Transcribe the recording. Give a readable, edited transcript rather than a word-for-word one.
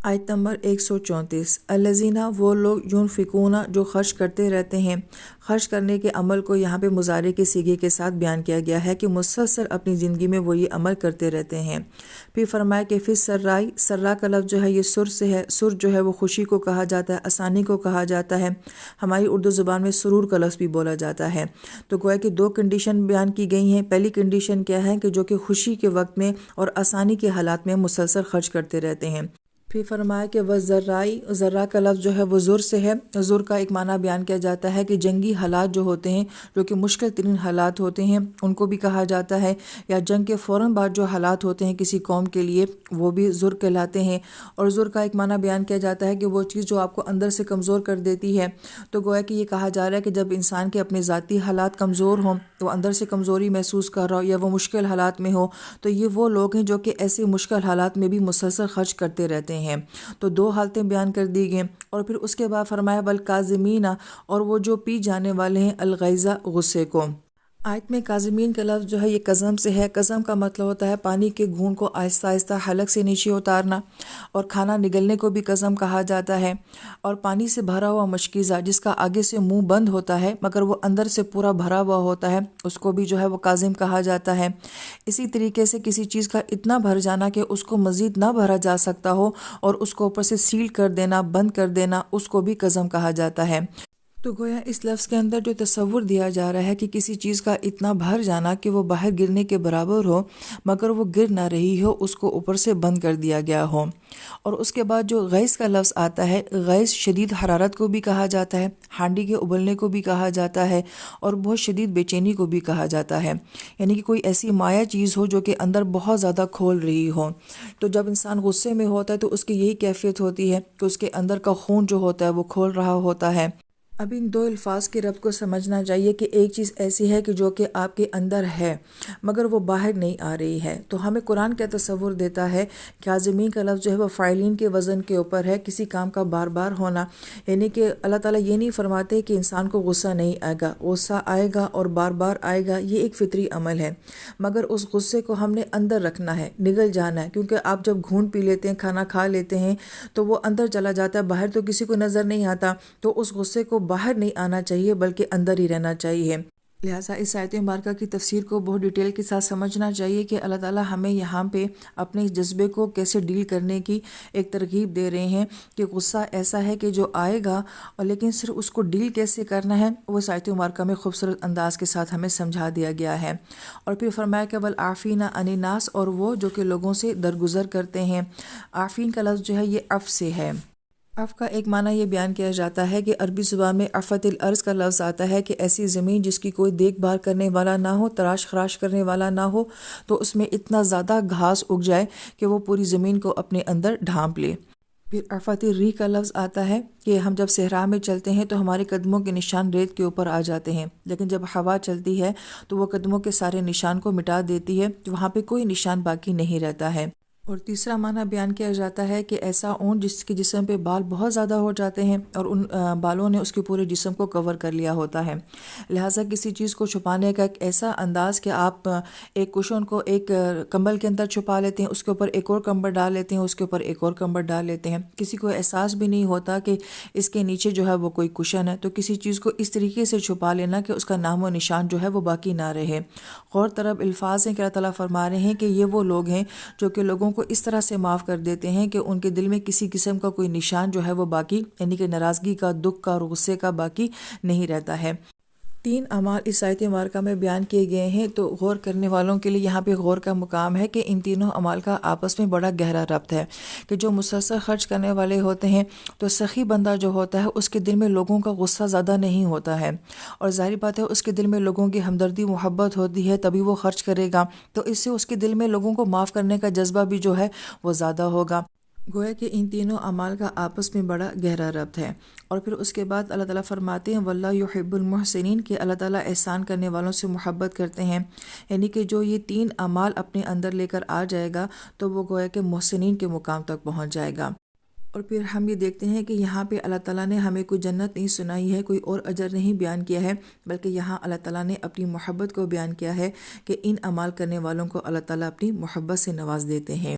آیت نمبر 134 الذین وہ لوگ ینفقون جو خرچ کرتے رہتے ہیں۔ خرچ کرنے کے عمل کو یہاں پہ مضارع کے صیغے کے ساتھ بیان کیا گیا ہے کہ مسلسل اپنی زندگی میں وہ یہ عمل کرتے رہتے ہیں۔ پھر فرمایا کہ فی سرائی، سرا کا لفظ جو ہے یہ سر سے ہے۔ سر جو ہے وہ خوشی کو کہا جاتا ہے، آسانی کو کہا جاتا ہے۔ ہماری اردو زبان میں سرور کا لفظ بھی بولا جاتا ہے۔ تو گویا کہ دو کنڈیشن بیان کی گئی ہیں۔ پہلی کنڈیشن کیا ہے کہ جو کہ خوشی کے وقت میں اور آسانی کے حالات میں مسلسل خرچ کرتے رہتے ہیں۔ پھر فرمایا کہ وزرائی، ذرا کا لفظ جو ہے وہ زر سے ہے۔ زر کا ایک معنی بیان کیا جاتا ہے کہ جنگی حالات جو ہوتے ہیں، جو کہ مشکل ترین حالات ہوتے ہیں، ان کو بھی کہا جاتا ہے، یا جنگ کے فوراً بعد جو حالات ہوتے ہیں کسی قوم کے لیے، وہ بھی زر کہلاتے ہیں۔ اور زر کا ایک معنی بیان کیا جاتا ہے کہ وہ چیز جو آپ کو اندر سے کمزور کر دیتی ہے۔ تو گویا کہ یہ کہا جا رہا ہے کہ جب انسان کے اپنے ذاتی حالات کمزور ہوں، تو اندر سے کمزوری محسوس کر رہا ہو یا وہ مشکل حالات میں ہو، تو یہ وہ لوگ ہیں جو کہ ایسے مشکل حالات میں بھی مسلسل خرچ کرتے رہتے ہیں۔ تو دو حالتیں بیان کر دی گئیں۔ اور پھر اس کے بعد فرمایا والکاظمین، اور وہ جو پی جانے والے ہیں الغیظ، غصے کو۔ آیت میں کاظمین کا لفظ جو ہے یہ قزم سے ہے۔ قزم کا مطلب ہوتا ہے پانی کے گھونٹ کو آہستہ آہستہ حلق سے نیچے اتارنا، اور کھانا نگلنے کو بھی قزم کہا جاتا ہے۔ اور پانی سے بھرا ہوا مشکیزہ جس کا آگے سے منہ بند ہوتا ہے مگر وہ اندر سے پورا بھرا ہوا ہوتا ہے، اس کو بھی جو ہے وہ کاظم کہا جاتا ہے۔ اسی طریقے سے کسی چیز کا اتنا بھر جانا کہ اس کو مزید نہ بھرا جا سکتا ہو اور اس کو اوپر سے سیل کر دینا، بند کر دینا، اس کو بھی قزم کہا جاتا ہے۔ تو گویا اس لفظ کے اندر جو تصور دیا جا رہا ہے کہ کسی چیز کا اتنا بھر جانا کہ وہ باہر گرنے کے برابر ہو مگر وہ گر نہ رہی ہو، اس کو اوپر سے بند کر دیا گیا ہو۔ اور اس کے بعد جو غیظ کا لفظ آتا ہے، غیظ شدید حرارت کو بھی کہا جاتا ہے، ہانڈی کے ابلنے کو بھی کہا جاتا ہے، اور بہت شدید بے چینی کو بھی کہا جاتا ہے۔ یعنی کہ کوئی ایسی مایع چیز ہو جو کہ اندر بہت زیادہ کھول رہی ہو۔ تو جب انسان غصے میں ہوتا ہے تو اس کی یہی کیفیت ہوتی ہے کہ اس کے اندر کا خون جو ہوتا ہے وہ کھول رہا ہوتا ہے۔ اب ان دو الفاظ کے ربط کو سمجھنا چاہیے کہ ایک چیز ایسی ہے کہ جو کہ آپ کے اندر ہے مگر وہ باہر نہیں آ رہی ہے۔ تو ہمیں قرآن کا تصور دیتا ہے کاظمین کا لفظ جو ہے وہ فاعلین کے وزن کے اوپر ہے، کسی کام کا بار بار ہونا۔ یعنی کہ اللہ تعالیٰ یہ نہیں فرماتے کہ انسان کو غصہ نہیں آئے گا، غصہ آئے گا اور بار بار آئے گا، یہ ایک فطری عمل ہے، مگر اس غصے کو ہم نے اندر رکھنا ہے، نگل جانا ہے۔ کیونکہ آپ جب گھونٹ پی لیتے ہیں، کھانا کھا لیتے ہیں تو وہ اندر چلا جاتا ہے، باہر تو کسی کو نظر نہیں آتا۔ تو اس غصے کو باہر نہیں آنا چاہیے بلکہ اندر ہی رہنا چاہیے۔ لہٰذا اس آیت مبارکہ کی تفسیر کو بہت ڈیٹیل کے ساتھ سمجھنا چاہیے کہ اللہ تعالیٰ ہمیں یہاں پہ اپنے جذبے کو کیسے ڈیل کرنے کی ایک ترغیب دے رہے ہیں کہ غصہ ایسا ہے کہ جو آئے گا، اور لیکن صرف اس کو ڈیل کیسے کرنا ہے وہ اس آیت مبارکہ میں خوبصورت انداز کے ساتھ ہمیں سمجھا دیا گیا ہے۔ اور پھر فرمایا کہ والعافین عن الناس، اور وہ جو کہ لوگوں سے درگزر کرتے ہیں۔ عافین کا لفظ جو ہے یہ عف سے ہے۔ عف کا ایک معنی یہ بیان کیا جاتا ہے کہ عربی زبان میں عفت الارض کا لفظ آتا ہے کہ ایسی زمین جس کی کوئی دیکھ بھال کرنے والا نہ ہو، تراش خراش کرنے والا نہ ہو، تو اس میں اتنا زیادہ گھاس اگ جائے کہ وہ پوری زمین کو اپنے اندر ڈھانپ لے۔ پھر عفت الریح کا لفظ آتا ہے کہ ہم جب صحرا میں چلتے ہیں تو ہمارے قدموں کے نشان ریت کے اوپر آ جاتے ہیں، لیکن جب ہوا چلتی ہے تو وہ قدموں کے سارے نشان کو مٹا دیتی ہے، وہاں پہ کوئی نشان باقی نہیں رہتا ہے۔ اور تیسرا معنی بیان کیا جاتا ہے کہ ایسا اونٹ جس کے جسم پہ بال بہت زیادہ ہو جاتے ہیں اور ان بالوں نے اس کے پورے جسم کو کور کر لیا ہوتا ہے۔ لہٰذا کسی چیز کو چھپانے کا ایک ایسا انداز کہ آپ ایک کشن کو ایک کمبل کے اندر چھپا لیتے ہیں، اس کے اوپر ایک اور کمبل ڈال لیتے ہیں، اس کے اوپر ایک اور کمبل ڈال لیتے ہیں، کسی کو احساس بھی نہیں ہوتا کہ اس کے نیچے جو ہے وہ کوئی کشن ہے۔ تو کسی چیز کو اس طریقے سے چھپا لینا کہ اس کا نام و نشان جو ہے وہ باقی نہ رہے۔ غور طرف الفاظ ہیں کہ اللہ تعالیٰ فرما رہے ہیں کہ یہ وہ لوگ ہیں جو کہ لوگوں کو اس طرح سے معاف کر دیتے ہیں کہ ان کے دل میں کسی قسم کا کوئی نشان جو ہے وہ باقی، یعنی کہ ناراضگی کا، دکھ کا اور غصے کا باقی نہیں رہتا ہے۔ 3 اعمال اس آیت مبارکہ میں بیان کیے گئے ہیں، تو غور کرنے والوں کے لیے یہاں پہ غور کا مقام ہے کہ ان تینوں اعمال کا آپس میں بڑا گہرا ربط ہے کہ جو مسلسل خرچ کرنے والے ہوتے ہیں تو سخی بندہ جو ہوتا ہے اس کے دل میں لوگوں کا غصہ زیادہ نہیں ہوتا ہے، اور ظاہر بات ہے اس کے دل میں لوگوں کی ہمدردی محبت ہوتی ہے، تبھی وہ خرچ کرے گا، تو اس سے اس کے دل میں لوگوں کو معاف کرنے کا جذبہ بھی جو ہے وہ زیادہ ہوگا۔ گویا کہ ان تینوں اعمال کا آپس میں بڑا گہرا ربط ہے۔ اور پھر اس کے بعد اللہ تعالیٰ فرماتے ہیں واللہ یحب المحسنین، کہ اللہ تعالیٰ احسان کرنے والوں سے محبت کرتے ہیں۔ یعنی کہ جو یہ 3 اعمال اپنے اندر لے کر آ جائے گا تو وہ گویا کہ محسنین کے مقام تک پہنچ جائے گا۔ اور پھر ہم یہ دیکھتے ہیں کہ یہاں پہ اللہ تعالیٰ نے ہمیں کوئی جنت نہیں سنائی ہے، کوئی اور اجر نہیں بیان کیا ہے، بلکہ یہاں اللہ تعالیٰ نے اپنی محبت کو بیان کیا ہے کہ ان اعمال کرنے والوں کو اللہ تعالیٰ اپنی محبت سے نواز دیتے ہیں۔